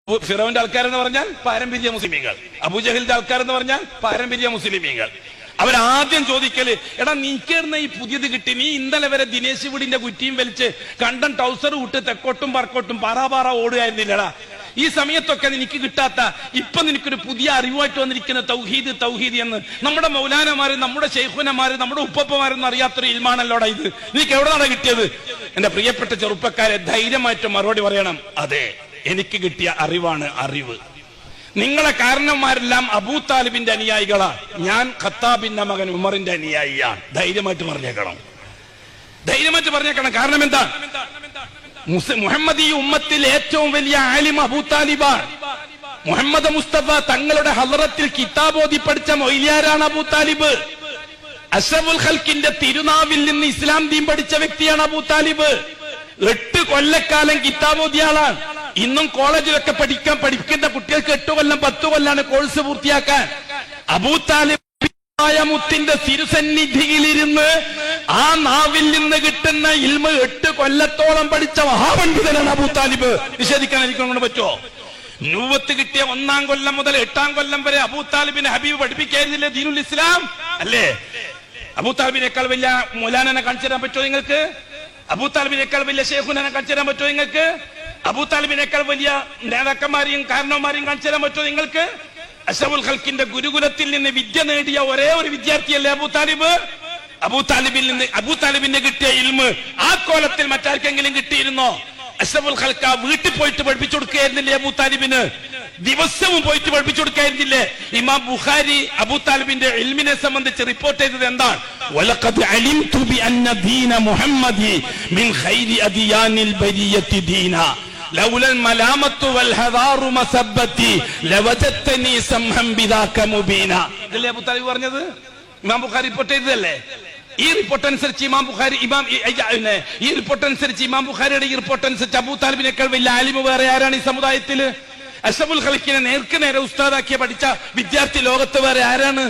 ഫിറോന്റെ ആൾക്കാരെന്ന് പറഞ്ഞാൽ പാരമ്പര്യ മുസ്ലിമീങ്ങൾ, അബൂജഹലിന്റെ ആൾക്കാരെന്ന് പറഞ്ഞാൽ പാരമ്പര്യ മുസ്ലിമീങ്ങൾ. അവരാദ്യം ചോദിക്കല്, എടാ നീക്കേർന്ന ഈ പുതിയത് കിട്ടി, നീ ഇന്നലെ വരെ ദിനേശ് വീടിന്റെ കുറ്റിയും വലിച്ച് കണ്ടൻ ടൗസർ വിട്ട് തെക്കോട്ടും പറക്കോട്ടും പാറാ ഓടുകയായിരുന്നില്ലടാ. ഈ സമയത്തൊക്കെ നിനക്ക് കിട്ടാത്ത, ഇപ്പൊ നിനക്കൊരു പുതിയ അറിവായിട്ട് വന്നിരിക്കുന്ന തൗഹീദ് തൗഹീദ് എന്ന് നമ്മുടെ മൗലാനമാര്, നമ്മുടെ ശൈഖുനമാര്, നമ്മുടെ ഉപ്പപ്പമാരൊന്നും അറിയാത്തൊരു ഇൽമാണല്ലോടാ ഇത്. നിനക്ക് എവിടെയാണ് കിട്ടിയത്? എന്റെ പ്രിയപ്പെട്ട ചെറുപ്പക്കാരെ, ധൈര്യമായിട്ട് മറുപടി പറയണം, അതെ, എനിക്ക് കിട്ടിയ അറിവാണ് അറിവ്. നിങ്ങളെ കാരണന്മാരെല്ലാം അബൂ താലിബിന്റെ അനുയായികളാണ്, ഞാൻ ഖത്താബിന്റെ മകൻ ഉമറിന്റെ അനുയായിയാണ്. ധൈര്യമായിട്ട് പറഞ്ഞേക്കണം, ധൈര്യമായിട്ട് പറഞ്ഞേക്കണം. കാരണം എന്താ? മുഹമ്മദ് ഈ ഉമ്മത്തിൽ ഏറ്റവും വലിയ ആലിം അബൂ താലിബാണ്. മുഹമ്മദ് മുസ്തഫ തങ്ങളുടെ ഹളറത്തിൽ കിതാബോധി പഠിച്ച മൊയ്ലിയാരാണ് അബൂ താലിബ്. അഷ്റഫുൽ ഖൽക്കിന്റെ തിരുനാവിൽ നിന്ന് ഇസ്ലാം ദീൻ പഠിച്ച വ്യക്തിയാണ് അബൂ താലിബ്. 8 കൊല്ലക്കാലം കിതാബോധിയ ആളാണ്. ഇന്നും കോളേജിലൊക്കെ പഠിക്കുന്ന കുട്ടികൾക്ക് 8 കൊല്ലം 10 കൊല്ലാണ് കോഴ്സ് പൂർത്തിയാക്കാൻ. അബൂ താലിബ് മുത്തിന്റെ തിരുസന്നിധിയിലിരുന്ന് ആ നാവിൽ നിന്ന് കിട്ടുന്ന ഇൽമ 8 കൊല്ലത്തോളം പഠിച്ച മഹാപണ്ഡിതനാണ് അബൂ താലിബ്. നിഷേധിക്കാൻ എനിക്കൊണ്ട് പറ്റുമോ? നൂവത്ത് കിട്ടിയ 1-ാം കൊല്ലം മുതൽ 8-ാം കൊല്ലം വരെ അബൂ താലിബിന് ഹബീബ് പഠിപ്പിക്കായിരുന്നില്ലേ ദീനുൽ ഇസ്ലാം? അല്ലേ? അബൂ താലിബിനേക്കാൾ വലിയ മൗലാനനെ കാണിച്ചു തരാൻ പറ്റുമോ നിങ്ങൾക്ക്? അബൂ താലിബിനേക്കാൾ വലിയ ശൈഖുനെ കാണിച്ചു തരാൻ പറ്റുമോ നിങ്ങൾക്ക്? അബൂ താലിബിനേക്കാൾ വലിയ നേതാക്കന്മാരെയും കാരണവന്മാരെയും കാണിച്ചു തരാൻ പറ്റുമോ നിങ്ങൾക്ക്? അഷ്റഫുൽ ഖൽക്കിന്റെ ഗുരുകുലത്തിൽ നിന്ന് വിദ്യ നേടിയ ഒരേ ഒരു വിദ്യാർത്ഥിയല്ലേ അബൂ താലിബ്? അബൂ താലിബിന്റെ കിട്ടിയ ഇൽമ് ആ കോലത്തിൽ മറ്റാർക്കെങ്കിലും കിട്ടിയിരുന്നോ? അഷ്റഫുൽ ഖൽക്ക് വീട്ടിൽ പോയിട്ട് പഠിപ്പിച്ചു കൊടുക്കുകയായിരുന്നില്ലേ അബൂ താലിബിന്? ദിവസവും പോയിട്ട് പഠിപ്പിച്ചു കൊടുക്കായിരുന്നില്ലേ? ഇമാം ബുഖാരി അബൂ താലിബിന്റെ ഇൽമിനെ സംബന്ധിച്ച് റിപ്പോർട്ട് ചെയ്തത് എന്താണ്? വലഖദ് അലിംതു ബിഅന്ന ദീന മുഹമ്മദി മിൻ ഖൈരി അദിയാനിൽ ബരിയത്തി ദീന ലൗലൽ മലാമത്തു വൽ ഹദാറു മസബ്ബത്തി ലവജത്തനി സംഹം ബിദാക മുബീന. ഇതല്ലേ അബൂ താലിബ് പറഞ്ഞത്? ഇമാം ബുഖാരി റിപ്പോർട്ട് ചെയ്തതല്ലേ? ഈ റിപ്പോർട്ട് അനുസരിച്ച് ഇമാം ബുഖാരിയുടെ ഈ റിപ്പോർട്ട് അനുസരിച്ച് അബൂ താലിബിനേക്കാൾ വലിയ ആലിമ് വേറെ ആരാണ് ഈ സമുദായത്തിൽ? അഷ്റഫുൽ ഖൽക്കിനെ നേർക്ക് നേരെ ഉസ്താദാക്കിയ പഠിച്ച വിദ്യാർത്ഥി ലോകത്ത് വേറെ ആരാണ്?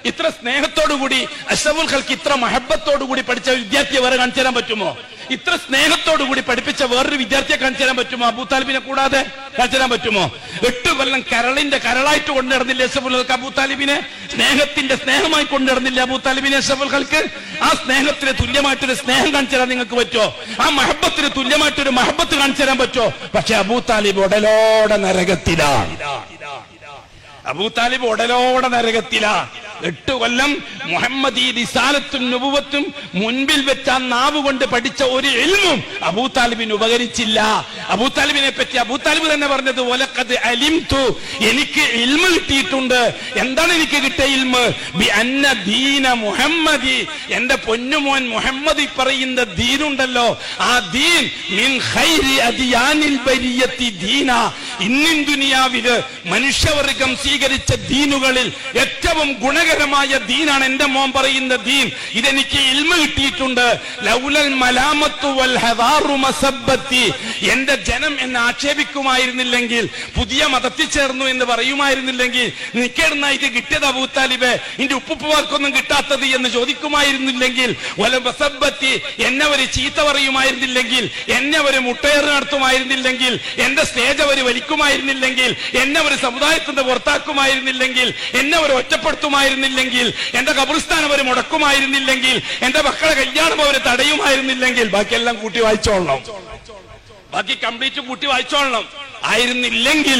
ഇത്ര സ്നേഹത്തോടുകൂടി അഷ്റഫുൽ ഖൽക്ക് ഇത്ര മഹബത്തോടുകൂടി പഠിച്ച വിദ്യാർത്ഥിയെ വേറെ കാണിച്ചു തരാൻ പറ്റുമോ? ഇത്ര സ്നേഹത്തോടുകൂടി പഠിപ്പിച്ച വേറൊരു വിദ്യാർത്ഥിയെ കാണിച്ചു തരാൻ പറ്റുമോ? അബൂ താലിബിനെ കൂടാതെ കാണിച്ചു തരാൻ പറ്റുമോ? 8 കൊല്ലം കരളായിട്ട് കൊണ്ടു നടന്നില്ലേ അഷ്റഫുൽ ഖൽക്ക് അബൂ താലിബിനെ? സ്നേഹത്തിന്റെ സ്നേഹമായി കൊണ്ടു നടന്നില്ലേ അബൂ താലിബിനെ അഷ്റഫുൽ ഖൽക്ക്? ആ സ്നേഹത്തിന് തുല്യമായിട്ടൊരു സ്നേഹം കാണിച്ചു തരാൻ നിങ്ങൾക്ക് പറ്റുമോ? ആ മഹബത്തിന് തുല്യമായിട്ടൊരു മഹബത്ത് കാണിച്ചു തരാൻ പറ്റുമോ? പക്ഷെ അബൂ താലിബ് ഉടലോടെ നരകത്തിലാണ്. അബൂ താലിബ് ഉടലോടെ നരകത്തിലാ. 8 കൊല്ലം മുഹമ്മദ് ഈ റിസാലത്തും നുബുവത്തും മുൻപിൽ വെച്ച നാവ് കൊണ്ട് പഠിച്ച ഒരു ഇൽമും അബൂ താലിബിന് ഉപകരിച്ചില്ല. അബൂ താലിബിനെ പറ്റി അബൂ താലിബ് തന്നെ പറഞ്ഞത്, വലഖദ് അലിംതു, എനിക്ക് ഇൽമ് കിട്ടിയിട്ടുണ്ട്. എന്താണ് എനിക്ക് കിട്ടിയ ഇൽമ്? ബിഅന്ന ദീന മുഹമ്മദി, എന്റെ പൊന്നുമോൻ മുഹമ്മദ് പറയുന്ന ദീനുണ്ടല്ലോ, ആ ദീൻ മിൻ ഖൈരി അദിയാനിൽ ബരിയത്തി ദീന, ഇന്നിൻ ദുനിയാവില് മനുഷ്യവർഗം സ്വീകരിച്ച ദീനുകളിൽ ഏറ്റവും ഗുണകരമായ ദീനാണ് എന്റെ മോൻ പറയുന്ന ദീൻ. ഇതെനിക്ക് ഇൽമ കിട്ടിയിട്ടുണ്ട്. ലൗലൽ മലാമത്തു വൽ ഹദാറു മസബ്ബത്തി, എന്റെ ജനം എന്നെ ആക്ഷേപിക്കുമായിരുന്നില്ലെങ്കിൽ, പുതിയ മതത്തിൽ ചേർന്നു എന്ന് പറയുമായിരുന്നില്ലെങ്കിൽ, നിക്കേടുന്നായിട്ട് കിട്ടിയത് അബൂ താലിബേ, ഇന്റെ ഉപ്പുപ്പുമാർക്കൊന്നും കിട്ടാത്തത് എന്ന് ചോദിക്കുമായിരുന്നില്ലെങ്കിൽ, വല മസബ്ബത്തി, എന്നെ ഒരു ചീത്ത പറയുമായിരുന്നില്ലെങ്കിൽ, എന്നെ ഒരു മുട്ടയേറ് നടത്തുമായിരുന്നില്ലെങ്കിൽ, എന്റെ സ്റ്റേജ് അവർ വലിക്കുമായിരുന്നില്ലെങ്കിൽ, എന്നെ ഒരു സമുദായത്തിന്റെ പുറത്താക്കുമായിരുന്നില്ലെങ്കിൽ, എന്നെ ഒരു ഒറ്റപ്പെടുത്തുമായിരുന്നില്ലെങ്കിൽ, എന്റെ ഖബർസ്ഥാൻ അവർ മുടക്കുമായിരുന്നില്ലെങ്കിൽ, എന്റെ മക്കളെ കല്യാണം അവർ തടയുമായിരുന്നില്ലെങ്കിൽ, ബാക്കിയെല്ലാം കൂട്ടി വായിച്ചോളണം, ബാക്കി കംപ്ലീറ്റ് കൂട്ടി വായിച്ചോളണം. ആയിരുന്നില്ലെങ്കിൽ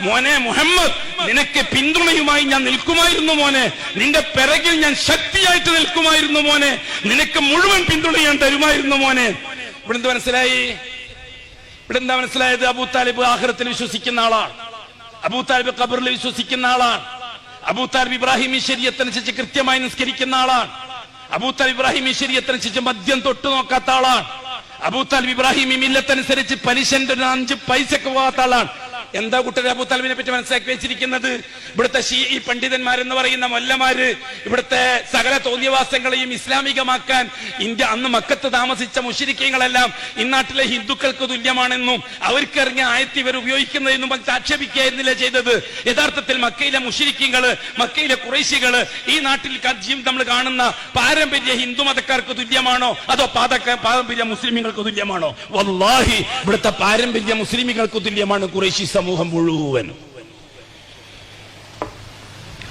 മോനെ മുഹമ്മദ്, നിനക്ക് പിന്തുണയുമായി ഞാൻ നിൽക്കുമായിരുന്നു മോനെ, നിന്റെ പിറകിൽ ഞാൻ ശക്തിയായിട്ട് നിൽക്കുമായിരുന്നു മോനെ, നിനക്ക് മുഴുവൻ പിന്തുണ ഞാൻ തരുമായിരുന്നു മോനെ. ഇവിടെ എന്ത് മനസ്സിലായി? ഇവിടെ എന്താ മനസ്സിലായത്? അബൂ താലിബ് ആഖിറത്തിൽ വിശ്വസിക്കുന്ന ആളാണ്. അബൂ താലിബ് ഖബറിൽ വിശ്വസിക്കുന്ന ആളാണ്. അബൂ താലിബ് ഇബ്രാഹിമി ശരീഅത്തനുസരിച്ച് കൃത്യമായി നിസ്കരിക്കുന്ന ആളാണ്. അബൂ താലിബ് ഇബ്രാഹിമി ശരീഅത്തനുസരിച്ച് മദ്യം തൊട്ടു നോക്കാത്ത ആളാണ്. അബൂ താലിബ് ഇബ്രാഹിമി മില്ലത്തനുസരിച്ച് പലിശന്റെ 5 പൈസക്ക് പോകാത്ത ആളാണ്. എന്താ കൂട്ടരെ അബൂ താലിബിനെ പറ്റി മനസ്സിലാക്കി വെച്ചിരിക്കുന്നത്? ഇവിടുത്തെ ഷീഈ പണ്ഡിതന്മാരെന്ന് പറയുന്ന മൊല്ലമാര് ഇവിടുത്തെ സകല തോന്നിയവാസങ്ങളെയും ഇസ്ലാമികമാക്കാൻ ഇന്ത്യ അന്ന് മക്കത്ത് താമസിച്ച മുശ്രിക്കീങ്ങളെല്ലാം ഇന്നാട്ടിലെ ഹിന്ദുക്കൾക്ക് തുല്യമാണെന്നും അവർക്കിറങ്ങിയ ആയത്ത് ഇവർ ഉപയോഗിക്കുന്നതെന്നും ആക്ഷേപിക്കുകയായിരുന്നില്ല ചെയ്തത്. യഥാർത്ഥത്തിൽ മക്കയിലെ മുശ്രിക്കീങ്ങള്, മക്കയിലെ ഖുറൈശികള് ഈ നാട്ടിൽ നമ്മൾ കാണുന്ന പാരമ്പര്യ ഹിന്ദു മതക്കാർക്ക് തുല്യമാണോ അതോ പാരമ്പര്യ മുസ്ലിമുകൾക്ക് തുല്യമാണോ? വല്ലാഹി ഇവിടുത്തെ പാരമ്പര്യ മുസ്ലിമുകൾക്ക് തുല്യമാണ് ഖുറൈശി സമൂഹം മുഴുവൻ.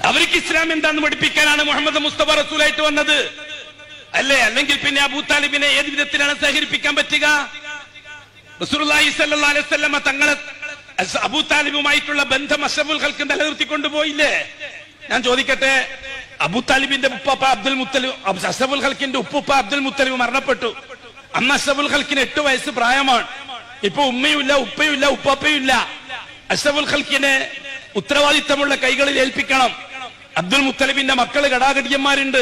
അവർക്ക് ഇസ്ലാം എന്താന്ന് പഠിപ്പിക്കാനാണ് മുഹമ്മദ് മുസ്തഫ റസൂലായിട്ട് വന്നത് അല്ലേ? അല്ലെങ്കിൽ പിന്നെ അബൂ താലിബിനെ ഏത് വിധത്തിലാണ് സഹകരിപ്പിക്കാൻ പറ്റുക? റസൂലുള്ളാഹി സ്വല്ലല്ലാഹു അലൈഹി വസല്ലം തങ്ങളെ അബൂ താലിബുമായിട്ടുള്ള ബന്ധം അഷ്റഫുൽ ഖൽഖ് നിലനിർത്തിക്കൊണ്ടുപോയില്ലേ? ഞാൻ ചോദിക്കട്ടെ, അബൂ താലിബിന്റെ ഉപ്പ അബ്ദുൽ മുത്തലിബ്, അഷ്റഫുൽ ഖൽഖിന്റെ ഉപ്പ അബ്ദുൽ മുത്തലിബ് മരണപ്പെട്ടു. അന്ന് അഷ്റഫുൽ ഖൽഖിന് 8 വയസ്സ് പ്രായമാണ്. ഇപ്പൊ ഉമ്മയുമില്ല, ഉപ്പയുമില്ല, ഉപ്പാപ്പയുമില്ല. അഷ്റഫുൽ ഖൽഖിനെ ഉത്തരവാദിത്തമുള്ള കൈകളിൽ ഏൽപ്പിക്കണം. അബ്ദുൽ മുത്തലിബിന്റെ മക്കള് ഘടാഘടിയന്മാരുണ്ട്.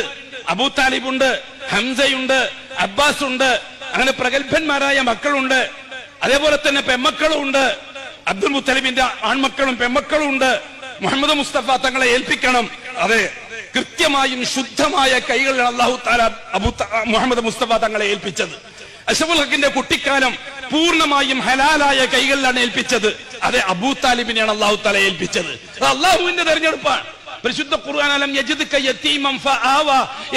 അബൂ താലിബുണ്ട്, ഹംസയുണ്ട്, അബ്ബാസ് ഉണ്ട്. അങ്ങനെ പ്രഗത്ഭന്മാരായ മക്കളുണ്ട്. അതേപോലെ തന്നെ പെമ്മക്കളും ഉണ്ട്. അബ്ദുൽ മുത്തലിബിന്റെ ആൺമക്കളും പെമ്മക്കളും ഉണ്ട്. മുഹമ്മദ് മുസ്തഫ തങ്ങളെ ഏൽപ്പിക്കണം. അതെ, കൃത്യമായും ശുദ്ധമായ കൈകളിലാണ് അല്ലാഹു തആല മുഹമ്മദ് മുസ്തഫ തങ്ങളെ ഏൽപ്പിച്ചത്. അഷ്റഫുൽ ഖൽഖിന്റെ കുട്ടിക്കാലം പൂർണ്ണമായും ഹലാലായ കൈകളിലാണ് ഏൽപ്പിച്ചത്. അതെ, അബൂ താലിബിനെയാണ് അല്ലാഹു തആല ഏൽപ്പിച്ചത്. അത് അല്ലാഹുവിന്റെ തെരഞ്ഞെടുപ്പാണ്. പരിശുദ്ധ ഖുർആൻ അലം യജിദ്ക യതീമൻ ഫആവ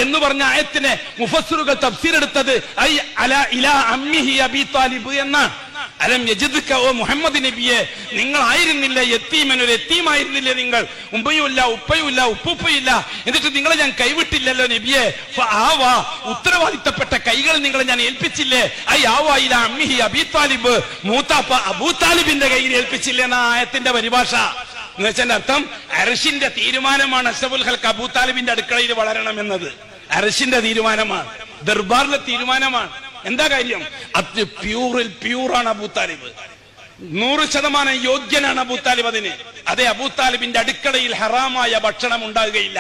എന്ന് പറഞ്ഞ ആയത്തിനെ മുഫസ്സിറുകൾ തഫ്സീർ എടുത്തത് ഐ അലാ ഇലാ അമ്മിഹി അബീ താലിബ് എന്നാണ്. അലം യജിദ്ക, ഓ മുഹമ്മദ് നബിയെ, നിങ്ങൾ ആയിരുന്നില്ല യതീമൻ, ഒരു യതീമായിരുന്നില്ലേ നിങ്ങൾ? ഉമ്മയുമില്ല, ഉപ്പയുമില്ല, ഉപ്പുപ്പയില്ല, എന്നിട്ട് നിങ്ങളെ ഞാൻ കൈവിട്ടില്ലല്ലോ നബിയെ. ഫആവ, ഉത്തരവാദിത്തപ്പെട്ട കൈകൾ നിങ്ങളെ ഞാൻ ഏൽപ്പിച്ചില്ലേ? ഐ ആവ ഇലാ അമ്മിഹി അബീ താലിബ്, മൂത്താപ്പ അബൂ താലിബിന്റെ കയ്യിൽ ഏൽപ്പിച്ചില്ലേ എന്ന ആയത്തിന്റെ പരിഭാഷ. എന്ന് വെച്ചാൽ അർത്ഥം, അർശിന്റെ തീരുമാനമാണ് അഷ്റഫുൽ ഖൽഖ് അബൂ താലിബിന്റെ അടുക്കളയിൽ വളരണം എന്നത്. അർശിന്റെ തീരുമാനമാണ്, ദർബാറിലെ തീരുമാനമാണ്. എന്താ കാര്യം? അത് പ്യൂറിൽ പ്യൂറാണ് അബൂ താലിബ്. 100% യോഗ്യനാണ് അബൂ താലിബ് അതിന്. അതേ, അബൂ താലിബിന്റെ അടുക്കളയിൽ ഹറാമായ ഭക്ഷണം ഉണ്ടാകുകയില്ല.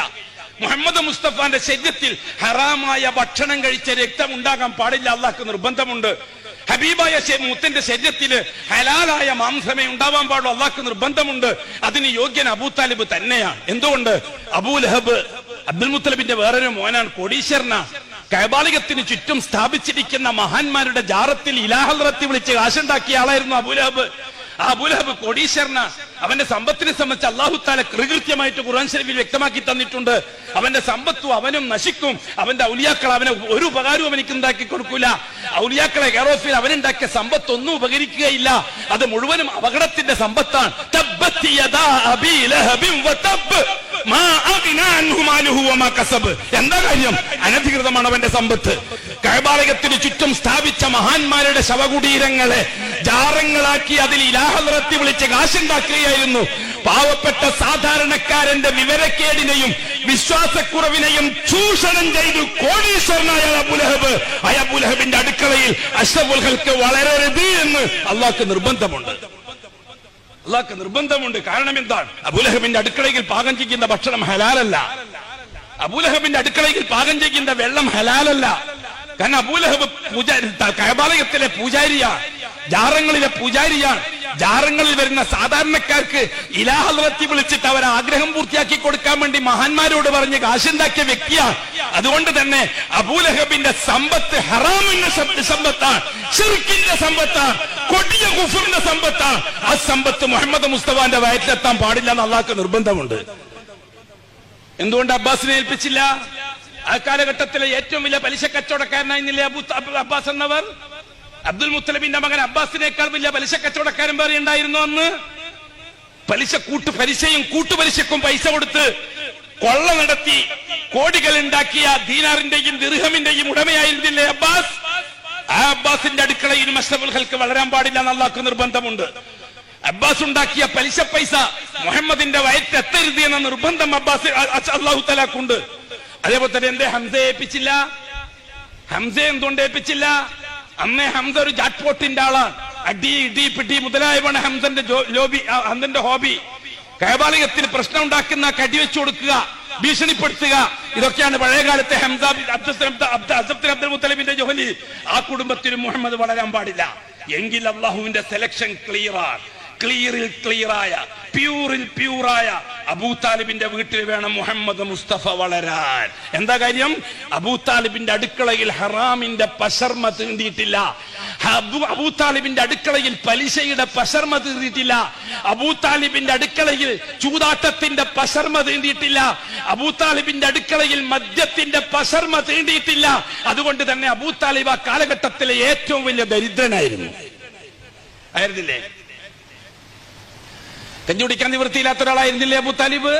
മുഹമ്മദ് മുസ്തഫാന്റെ ശരീരത്തിൽ ഹറാമായ ഭക്ഷണം കഴിച്ച രക്തം ഉണ്ടാകാൻ പാടില്ല. അള്ളാഹ്ക്ക് നിർബന്ധമുണ്ട്. ഹബീബായ മുത്തിന്റെ ശരീരത്തിൽ ഹലാലായ മാംസമേ ഉണ്ടാവാൻ പാടുള്ളൂ. അള്ളാഹ്ക്ക് നിർബന്ധമുണ്ട്. അതിന് യോഗ്യൻ അബൂ താലിബ് തന്നെയാണ്. എന്തുകൊണ്ട്? അബൂ ലഹബ് അബ്ദുൽ മുത്തലിബിന്റെ വേറൊരു മോനാണ്, കോടീശ്വരനാണ്. കഅബാലയത്തിന് ചുറ്റും സ്ഥാപിച്ചിരിക്കുന്ന മഹാന്മാരുടെ ജാറത്തിൽ ഇലാഹൽറത്തി വിളിച്ച് കാശുണ്ടാക്കിയ ആളായിരുന്നു അബൂലഹബ്. ആ അബൂലഹബ് കോടീശ്വരനാണ്. അവന്റെ സമ്പത്തിനെ സംബന്ധിച്ച് അല്ലാഹു തആല കൃത്യമായിട്ട് ഖുർആൻ ശരീഫിൽ വ്യക്തമാക്കി തന്നിട്ടുണ്ട്. അവന്റെ സമ്പത്തും അവനും നശിക്കും. അവന്റെ ഔലിയാക്കൾ അവനെ ഒരു ഉപകാരവും അവനിക്ക് ഉണ്ടാക്കി കൊടുക്കൂല. ഔലിയാക്കളെ കെയറോഫിൽ അവനുണ്ടാക്കിയ സമ്പത്ത് ഒന്നും ഉപകരിക്കുകയില്ല. അത് മുഴുവനും അപകടത്തിന്റെ സമ്പത്താണ്. തബ്ബത് യദാ അബീ ലഹബിൻ വതബ് മാ അഗ്നാ അൻഹു മാലുഹു വമാ കസബ്. എന്താ കാര്യം? അനധികൃതമാണ് അവന്റെ സമ്പത്ത്. കഅബാലയത്തിന് ചുറ്റും സ്ഥാപിച്ച മഹാന്മാരുടെ ശവകുടീരങ്ങളെ ജാറങ്ങളാക്കി അതിൽ ഇലാഹൽറത്തി വിളിച്ച് കാശുണ്ടാക്കുകയായിരുന്നു. പാവപ്പെട്ട സാധാരണക്കാരന്റെ വിവരക്കേടിനെയും വിശ്വാസക്കുറവിനെയും ചൂഷണം ചെയ്തു കോടീശ്വരനായ അബൂലഹബ്. ആ അബൂലഹബിന്റെ അടുക്കളയിൽ അഷ്റഫുൽ ഖൽഖ് വളരരുത് എന്ന് അള്ളാഹ്ക്ക് നിർബന്ധമുണ്ട്. അള്ളാഹ്ക്ക് നിർബന്ധമുണ്ട്. കാരണം എന്താണ്? അബൂലഹബിന്റെ അടുക്കളയിൽ പാകം ചെയ്യുന്ന ഭക്ഷണം ഹലാലല്ല. അബൂലഹബിന്റെ അടുക്കളയിൽ പാകം ചെയ്യുന്ന വെള്ളം ഹലാലല്ല. കാരണം അബൂലഹബ് കഅബാലയത്തിലെ പൂജാരിയാണ്, ജാറങ്ങളിലെ പൂജാരിയാണ്. ജാറങ്ങളിൽ വരുന്ന സാധാരണക്കാർക്ക് ഇലാഹൽറത്തി വിളിച്ചിട്ട് അവർ ആഗ്രഹം പൂർത്തിയാക്കി കൊടുക്കാൻ വേണ്ടി മഹാന്മാരോട് പറഞ്ഞ് കാശുണ്ടാക്കിയ വ്യക്തിയാണ്. അതുകൊണ്ട് തന്നെ അബൂലഹബിന്റെ സമ്പത്ത് ഹറാമിന്റെ സമ്പത്താണ്, ശിർക്കിന്റെ സമ്പത്താണ്, കൊടിയ കുഫറിന്റെ സമ്പത്താണ്. ആ സമ്പത്ത് മുഹമ്മദ് മുസ്തഫാന്റെ വയറ്റിലെത്താൻ പാടില്ല എന്ന് അള്ളാഹ്ക്ക് നിർബന്ധമുണ്ട്. എന്തുകൊണ്ട് അബ്ബാസിനെ ഏൽപ്പിച്ചില്ല? ആ കാലഘട്ടത്തിലെ ഏറ്റവും വലിയ പലിശ കച്ചവടക്കാരനായിരുന്നില്ലേ അബ്ബാസ് എന്നവർ? അബ്ദുൽ മുത്തലിബിന്റെ മകൻ അബ്ബാസിനേക്കാൾ വലിയ പലിശ കച്ചവടക്കാരൻ വേറെ ഉണ്ടായിരുന്നു അന്ന്. പലിശയും കൂട്ടുപലിശക്കും പൈസ കൊടുത്ത് കൊള്ള നടത്തി കോടികൾ ഉണ്ടാക്കിയ ദീനാറിന്റെയും ദിർഹമിന്റെയും ഉടമയായിരുന്നില്ലേ അബ്ബാസ്? ആ അബ്ബാസിന്റെ അടുക്കളയിൽ അഷ്റഫുൽ ഖൽഖ് വളരാൻ പാടില്ല എന്ന് അല്ലാഹ്ക്ക് നിർബന്ധമുണ്ട്. അബ്ബാസ് ഉണ്ടാക്കിയ പലിശ പൈസ മുഹമ്മദിന്റെ വയറ്റെത്തരുത് എന്ന നിർബന്ധം അബ്ബാസ് അല്ലാഹു തആലക്കുണ്ട്. അതേപോലെ തന്നെ എന്തേ ഹംസയെ ഏൽപ്പിച്ചില്ല? ഹംസയെ എന്തുകൊണ്ട് ഏൽപ്പിച്ചില്ല? അന്നേ ഹംസ ഒരു ജാറ്റ്പോട്ടിന്റെ ആളാണ്. അടി ഇടി പിടി മുതലായവണ് ഹംസന്റെ ഹോബി. കഅബാലയത്തിൽ പ്രശ്നം ഉണ്ടാക്കുന്ന കടി വെച്ചു കൊടുക്കുക, ഭീഷണിപ്പെടുത്തുക, ഇതൊക്കെയാണ് പഴയകാലത്തെ ഹംസ അബ്ദുൽ മുത്തലിബിന്റെ ജോലി. ആ കുടുംബത്തിൽ മുഹമ്മദ് വളരാൻ പാടില്ല. എങ്കിൽ അള്ളാഹുവിന്റെ സെലക്ഷൻ ക്ലിയറാണ്. ക്ലിയറായ പ്യൂറായ അബൂ താലിബിന്റെ വീട്ടിൽ വേണം മുഹമ്മദ് മുസ്തഫ വളരാൻ. എന്താ കാര്യം? അബൂ താലിബിന്റെ അടുക്കളയിൽ ഹറാമിന്റെ പശർമ തീണ്ടിയിട്ടില്ല. അബൂ താലിബിന്റെ അടുക്കളയിൽ പലിശയുടെ പശർമ തീണ്ടിയിട്ടില്ല. അബൂ താലിബിന്റെ അടുക്കളയിൽ ചൂതാട്ടത്തിന്റെ പശർമ തീണ്ടിയിട്ടില്ല. അബൂ താലിബിന്റെ അടുക്കളയിൽ മദ്യത്തിന്റെ പശർമ തീണ്ടിയിട്ടില്ല. അതുകൊണ്ട് തന്നെ അബൂ താലിബ് ആ കാലഘട്ടത്തിലെ ഏറ്റവും വലിയ ദരിദ്രനായിരുന്നു. ആയിരുന്നില്ലേ? കഞ്ഞുടിക്കാൻ നിവൃത്തിയില്ലാത്ത ഒരാളായിരുന്നില്ലേ അബൂ താലിബ്?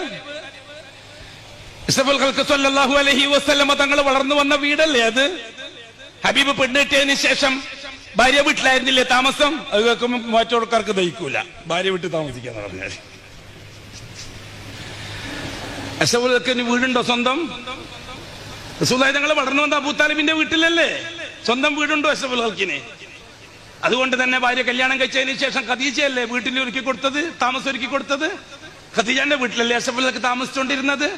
അഷ്റഫുൽ ഖൽഖ് സ്വല്ലല്ലാഹു അലൈഹി വസല്ലമ തങ്ങൾ വളർന്നു വന്ന വീടല്ലേ അത്? ഹബീബ് പെണ്ണിട്ടതിന് ശേഷം ഭാര്യ വീട്ടിലായിരുന്നില്ലേ താമസം? അത് കേൾക്കുമ്പോൾ മറ്റോടക്കാർക്ക് ദഹിക്കൂല, ഭാര്യ വീട്ടിൽ താമസിക്കാന്ന് പറഞ്ഞാൽ. അഷ്റഫുൽ ഖൽഖിന് വീടുണ്ടോ സ്വന്തം? റസൂലുള്ളാഹി തങ്ങൾ വളർന്നു വന്ന അബൂ താലിബിന്റെ വീട്ടിലല്ലേ? സ്വന്തം വീടുണ്ടോ അഷ്റഫുൽ ഖൽഖിന്? അതുകൊണ്ട് തന്നെ ഭാര്യ കല്യാണം കഴിച്ചതിന് ശേഷം ഖദീജയല്ലേ വീട്ടിൽ ഒരുക്കി കൊടുത്തത്, താമസം ഒരുക്കി കൊടുത്തത്? ഖദീജാന്റെ വീട്ടിലല്ലേ അഷ്റഫുൽ ഖൽഖ് താമസിച്ചുകൊണ്ടിരുന്നത്?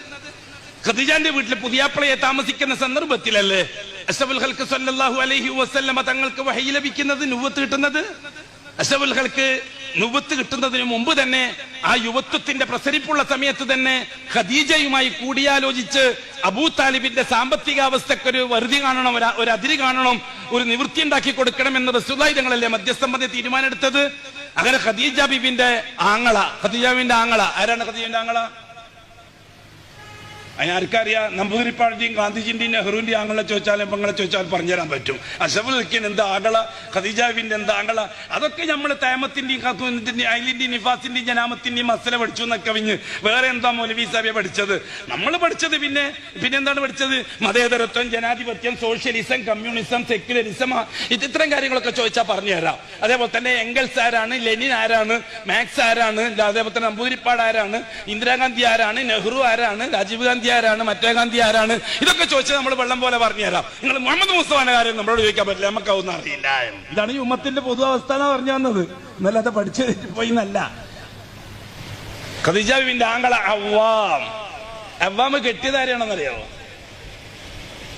ഖദീജാന്റെ വീട്ടിൽ പുതിയാപ്പളയെ താമസിക്കുന്ന സന്ദർഭത്തിലല്ലേ അഷ്റഫുൽ ഖൽഖ് സ്വല്ലല്ലാഹു അലൈഹി വസല്ലമ തങ്ങൾക്ക് വഹയി ലഭിക്കുന്നത്, നുവ്വത്ത് കിട്ടുന്നത്? അഷ്റഫുൽ ഖൽഖ് നുവ്വത്ത് കിട്ടുന്നതിന് മുമ്പ് തന്നെ ആ യുവത്വത്തിന്റെ പ്രസരിപ്പുള്ള സമയത്ത് തന്നെ ഖദീജയുമായി കൂടിയാലോചിച്ച് അബൂ താലിബിന്റെ സാമ്പത്തിക അവസ്ഥക്കൊരു വറുതി കാണണം, ഒരു അതിര് കാണണം, ഒരു നിവൃത്തി ഉണ്ടാക്കി കൊടുക്കണം എന്ന് റസൂലുള്ളാഹി തങ്ങളല്ലേ മധ്യസ്ഥം പറഞ്ഞ് തീരുമാനമെടുത്തത്. അങ്ങനെ ഖദീജ ബീബിന്റെ ആങ്ങള ആരാണ് ഖദീജന്റെ ആങ്ങള? അതിനാർക്കറിയാം? നമ്പൂതിരിപ്പാടിന്റെയും ഗാന്ധിജിന്റെയും നെഹ്റുവിന്റെയും ആങ്ങളെ ചോദിച്ചാലും പെങ്ങളെ ചോദിച്ചാൽ പറഞ്ഞുതരാൻ പറ്റും. അഷ്റഫുൽ ഖൽഖിന് എന്താ ആങ്ങള, ഖദീജാവിന്റെ എന്താ ആങ്ങള? അതൊക്കെ നമ്മൾ തേമത്തിന്റെയും ഖാത്തൂനിന്റെയും അയിലിന്റെയും നിഫാസിന്റെയും ജനാമത്തിന്റെയും മസല പഠിച്ചു എന്നൊക്കെ കവിഞ്ഞ് വേറെ എന്താ മൗലവി സാഹിബ് പഠിച്ചത്? നമ്മൾ പഠിച്ചത് പിന്നെ എന്താണ് പഠിച്ചത്? മതേതരത്വം, ജനാധിപത്യം, സോഷ്യലിസം, കമ്മ്യൂണിസം, സെക്യുലറിസം, ഇത്തരം കാര്യങ്ങളൊക്കെ ചോദിച്ചാൽ പറഞ്ഞു തരാം. അതേപോലെ തന്നെ എംഗൽസ് ആരാണ്, ലെനിൻ ആരാണ്, മാക്സ് ആരാണ്, അതേപോലെ തന്നെ നമ്പൂതിരിപ്പാട് ആരാണ്, ഇന്ദിരാഗാന്ധി ആരാണ്, നെഹ്റു ആരാണ്, രാജീവ് ഗാന്ധി ആരാണ്, മറ്റേ ഗാന്ധി ആരാണ്, ഇതൊക്കെ ചോദിച്ചാൽ നമ്മൾ വെള്ളം പോലെ പറഞ്ഞു തരാം. നിങ്ങൾ മുഹമ്മദ് മുസ്തഫാന്റെ കാര്യം നമ്മളോട് ചോദിക്കാൻ പറ്റില്ല, നമുക്കൊന്നും അറിയില്ല. ഇതാണ് ഈ ഉമ്മത്തിന്റെ പൊതു അവസ്ഥ എന്നാ പറഞ്ഞു വന്നത്, എന്നല്ലാതെ പഠിച്ചു പോയി എന്നല്ല. ഖദീജ ബീവിന്റെ ആങ്ങള അവ്വാം കെട്ടിയതാരെയാണെന്നറിയോ?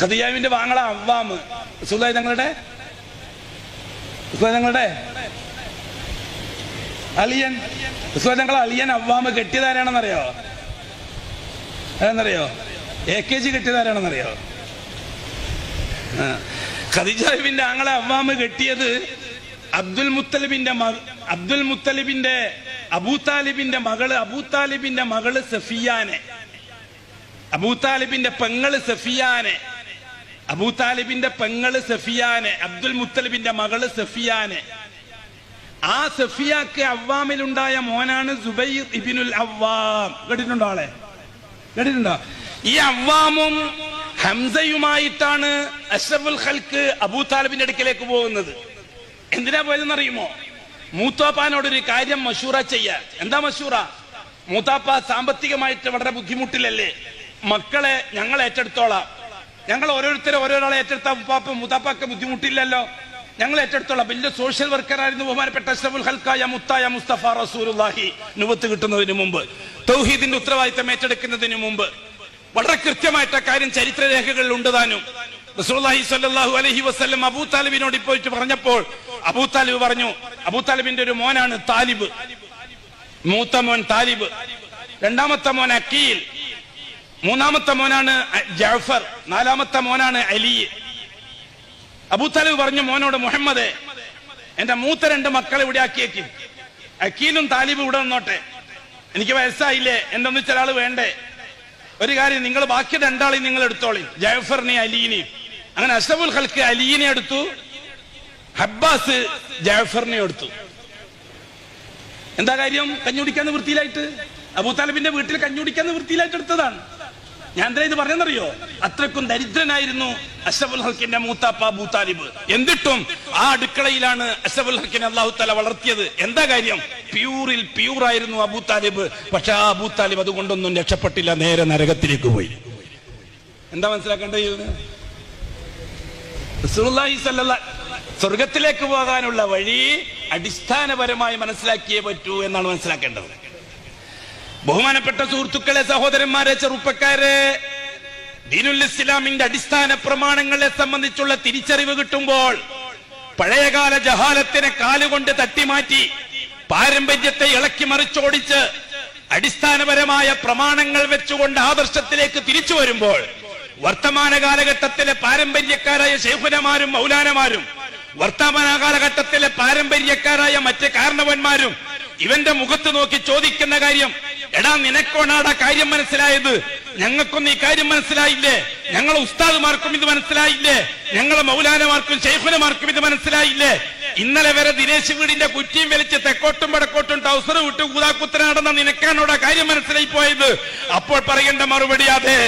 ഖദീജ ബീവിന്റെ ആങ്ങള അവ്വാം റസൂലുള്ളാഹി തങ്ങളുടെ അലിയൻ, റസൂലുള്ളാഹി തങ്ങളുടെ അലിയൻ അവ്വാം കെട്ടിയതാരാണെന്നറിയോ? അതെന്നറിയോ? AKG കെട്ടിയതാരാണെന്നറിയോ? ഖദീജ ബീവിന്റെ ആങ്ങളെ അവ്വാം കെട്ടിയത് അബ്ദുൽ മുത്തലിബിന്റെ അബൂ താലിബിന്റെ മകള് സഫിയാനെ, അബൂ താലിബിന്റെ പെങ്ങള് സഫിയാനെ, അബ്ദുൽ മുത്തലിബിന്റെ മകള് സഫിയാനെ. ആ സഫിയാക്ക് അവ്വാമിലുണ്ടായ മോനാണ് സുബൈർ ഇബ്നുൽ അവ്വാം. കേട്ടിട്ടുണ്ടോ? കേട്ടിട്ടുണ്ടോ? ഈ അവ്വാമും ഹംസയുമായിട്ടാണ് അഷ്റഫുൽ ഖൽഖ് അബൂ താലിബിന്റെ അടുക്കലേക്ക് പോകുന്നത്. എന്തിനാ പോയതെന്നറിയുമോ? മൂത്താപ്പാനോടൊരു കാര്യം മഷൂറ ചെയ്യാൻ. എന്താ മഷൂറ? മൂത്താപ്പ സാമ്പത്തികമായിട്ട് വളരെ ബുദ്ധിമുട്ടിലല്ലേ, മക്കളെ ഞങ്ങൾ ഏറ്റെടുത്തോളാം, ഞങ്ങൾ ഓരോരാളെ ഏറ്റെടുത്ത മൂത്താപ്പാക്ക് ബുദ്ധിമുട്ടില്ലല്ലോ, ഞങ്ങൾ ഏറ്റെടുത്തോളാം. വലിയ സോഷ്യൽ വർക്കറായിരുന്നു ബഹുമാനപ്പെട്ട അഷ്റഫുൽ ഖൽഖായ മുത്തായ മുസ്തഫ റസൂലുള്ളാഹി. നുബുവത്ത് കിട്ടുന്നതിന് മുമ്പ്, തൗഹീദിന്റെ ഉത്തരവാദിത്തം ഏറ്റെടുക്കുന്നതിന് മുമ്പ് വളരെ കൃത്യമായിട്ട കാര്യം ചരിത്രരേഖകളിൽ ഉണ്ട് താനും. റസൂലുള്ളാഹി സ്വല്ലല്ലാഹു അലൈഹി വസല്ലം അബൂ താലിബിനോട് പോയിട്ട് പറഞ്ഞപ്പോൾ അബൂ താലിബ് പറഞ്ഞു, അബൂ താലിബിന്റെ ഒരു മോനാണ് താലിബ്, മൂത്ത മോൻ താലിബ്, രണ്ടാമത്തെ മോൻ അക്കീൽ, മൂന്നാമത്തെ മോനാണ് ജഅഫർ, നാലാമത്തെ മോനാണ് അലി. അബൂ താലിബ് പറഞ്ഞു മോനോട്, മുഹമ്മദേ, എന്റെ മൂത്ത രണ്ട് മക്കളെ ഇവിടെ ആക്കിയേക്കും, അക്കീലും താലിബും ഇവിടെ നിന്നോട്ടെ, എനിക്ക് വയസ്സായില്ലേ, എന്റെ ഒന്നിച്ച ഒരാൾ വേണ്ടേ, ഒരു കാര്യം, നിങ്ങൾ ബാക്കി രണ്ടാളെയും നിങ്ങൾ എടുത്തോളി, ജഅഫറിനെയും അലീനെയും. അങ്ങനെ അഷ്റഫുൽ ഖൽഖ് അലീനെ എടുത്തു, അബ്ബാസ് ജഅഫറിനെ എടുത്തു. എന്താ കാര്യം? കഞ്ഞുടിക്കാൻ വൃത്തിയിലായിട്ട്, അബൂ താലിബിന്റെ വീട്ടിൽ കഞ്ഞുടിക്കാൻ വൃത്തിയിലായിട്ട് എടുത്തതാണ്. ഞാൻ എന്താ ഇത് പറഞ്ഞെന്നറിയോ? അത്രക്കും ദരിദ്രനായിരുന്നു അഷ്റഫുൽ ഖൽഖിന്റെ മൂത്താപ്പ അബൂ താലിബ്. എന്നിട്ടും ആ അടുക്കളയിലാണ് അഷ്റഫുൽ ഖൽഖിനെ അല്ലാഹു തആല വളർത്തിയത്. എന്താ കാര്യം? പ്യൂറായിരുന്നു അബൂ താലിബ്. പക്ഷെ ആ അബൂ താലിബ് അതുകൊണ്ടൊന്നും രക്ഷപ്പെട്ടില്ല, നേരെ നരകത്തിലേക്ക് പോയി. എന്താ മനസ്സിലാക്കേണ്ടത്? റസൂലുള്ളാഹി സ്വല്ലല്ലാഹു സ്വർഗത്തിലേക്ക് പോകാനുള്ള വഴി അടിസ്ഥാനപരമായി മനസ്സിലാക്കിയേ പറ്റൂ എന്നാണ് മനസ്സിലാക്കേണ്ടത്. ബഹുമാനപ്പെട്ട സുഹൃത്തുക്കളെ, സഹോദരന്മാരെ, ചെറുപ്പക്കാരെ, ദീനുൽ ഇസ്ലാമിന്റെ അടിസ്ഥാന പ്രമാണങ്ങളെ സംബന്ധിച്ചുള്ള തിരിച്ചറിവ് കിട്ടുമ്പോൾ പഴയകാല ജഹാലത്തിനെ കാലുകൊണ്ട് തട്ടിമാറ്റി പാരമ്പര്യത്തെ ഇളക്കി മറിച്ചോടിച്ച് അടിസ്ഥാനപരമായ പ്രമാണങ്ങൾ വെച്ചുകൊണ്ട് ആദർശത്തിലേക്ക് തിരിച്ചു വരുമ്പോൾ വർത്തമാന കാലഘട്ടത്തിലെ പാരമ്പര്യക്കാരായ ശൈഖുനമാരും മൗലാനമാരും വർത്തമാന കാലഘട്ടത്തിലെ പാരമ്പര്യക്കാരായ മറ്റ് കാരണവന്മാരും ഇവന്റെ മുഖത്ത് നോക്കി ചോദിക്കുന്ന കാര്യം, എടാ നിനക്കൊണ്ടാടാ കാര്യം മനസ്സിലായത്, ഞങ്ങൾക്കൊന്നും ഈ കാര്യം മനസ്സിലായില്ലേ, ഞങ്ങളെ ഉസ്താദുമാർക്കും ഇത് മനസ്സിലായില്ലേ, ഞങ്ങളെ മൗലാനമാർക്കും ശൈഖുനമാർക്കും ഇത് മനസ്സിലായില്ലേ, ഇന്നലെ വരെ ദിനേശ് വീടിന്റെ കുറ്റിയും വലിച്ച് തെക്കോട്ടും വടക്കോട്ടും ടൗസർ വിട്ട് കൂതാക്കുത്തര നടന്ന നിനക്കാണോടാ കാര്യം മനസ്സിലായി പോയത്? അപ്പോൾ പറയേണ്ട മറുപടി, അതെ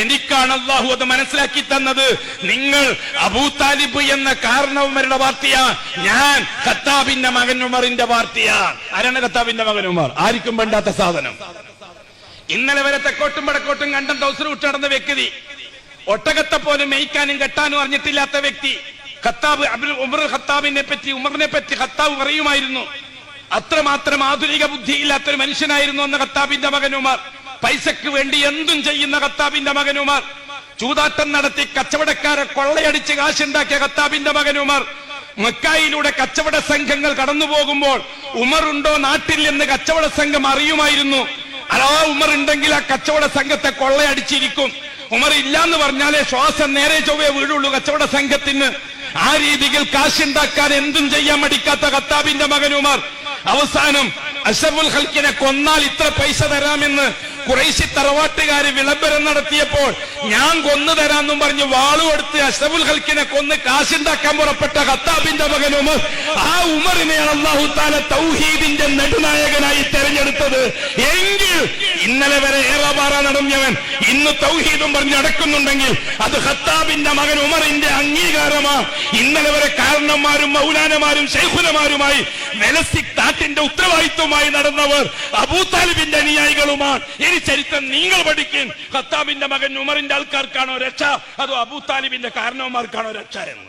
എനിക്കാണ് അള്ളാഹു അത് മനസ്സിലാക്കി തന്നത്. നിങ്ങൾ അബൂ താലിബ് എന്ന കാരണവന്മാരുടെ പാർട്ടിയാ, ഞാൻ ഖത്താബിന്റെ മകൻ ഉമറിന്റെ പാർട്ടിയാ. ആരാണ് ഖത്താബിന്റെ മകൻ ഉമർ? ആർക്കും വേണ്ടാത്ത സാധനം. ഇന്നലെ വരെ തെക്കോട്ടും വടക്കോട്ടും കണ്ടം ടൗസർ വിട്ട് നടന്ന വ്യക്തി, ഒട്ടകത്തെ പോലും മേയ്ക്കാനും കെട്ടാനും അറിഞ്ഞിട്ടില്ലാത്ത വ്യക്തി. ഖത്താബ് ഉമർ ഖത്താബിനെ പറ്റി, ഉമറിനെ പറ്റി ഖത്താബ് പറയുമായിരുന്നു, അത്രമാത്രം ആധുനിക ബുദ്ധിയില്ലാത്തൊരു മനുഷ്യനായിരുന്നു എന്ന ഖത്താബിന്റെ മകൻ ഉമർ. പൈസക്ക് വേണ്ടി എന്തും ചെയ്യുന്ന ഖത്താബിന്റെ മകൻ ഉമർ. ചൂതാട്ടം നടത്തി കച്ചവടക്കാരെ കൊള്ളയടിച്ച് കാശുണ്ടാക്കിയ ഖത്താബിന്റെ മകൻ ഉമർ. മക്കായിലൂടെ കച്ചവട സംഘങ്ങൾ കടന്നു പോകുമ്പോൾ ഉമർ ഉണ്ടോ നാട്ടിൽ എന്ന് കച്ചവട സംഘം അറിയുമായിരുന്നു. അതാ ഉമർ ഉണ്ടെങ്കിൽ ആ കച്ചവട സംഘത്തെ കൊള്ളയടിച്ചിരിക്കും. ഉമർ ഇല്ലാന്ന് പറഞ്ഞാലേ ശ്വാസം നേരെ ചൊവ്വേ വീടുള്ളൂ കച്ചവട സംഘത്തിന്. ആ രീതിയിൽ കാശുണ്ടാക്കാൻ എന്തും ചെയ്യാൻ മടിക്കാത്ത ഖത്താബിന്റെ മകൻ ഉമർ അവസാനം അഷ്റഫുൽ ഖൽക്കിനെ കൊന്നാൽ ഇത്ര പൈസ തരാമെന്ന് ഖുറൈശി തറവാട്ടുകാര് വിളംബരം നടത്തിയപ്പോൾ ഞാൻ കൊന്നു തരാമെന്നും പറഞ്ഞ് വാളുകൊടുത്ത് അഷ്റഫുൽ ഖൽക്കിനെ കൊന്ന് കാശുണ്ടാക്കാൻ പുറപ്പെട്ട ഖത്താബിന്റെ മകൻ ഉമർ, ആ ഉമറിനെയാണ് അല്ലാഹു തആല തൗഹീദിന്റെ നെടുനായകനായി തെരഞ്ഞെടുത്തത്. എങ്കിൽ ഇന്നലെ വരെ ഏറെപാറ നടന്നവൻ ഇന്ന് തൗഹീദും പറഞ്ഞ് നടക്കുന്നുണ്ടെങ്കിൽ അത് ഖത്താബിന്റെ മകൻ ഉമറിന്റെ അംഗീകാരമാണ്. ഇന്നലെ വരെ കാരണന്മാരും മൗലാനമാരും ശൈഖുനമാരുമായി വെലസിക് നാട്ടിന്റെ ഉത്തരവാദിത്വമായി നടന്നവർ അബൂ താലിബിന്റെ അനുയായികളുമാണ്. ഇനി ചരിത്രം നിങ്ങൾ പഠിക്കും. ഖത്താബിന്റെ മകൻ ഉമറിന്റെ ആൾക്കാർക്കാണോ രക്ഷ, അതോ അബൂ താലിബിന്റെ കാരണവന്മാർക്കാണോ രക്ഷ എന്ന്?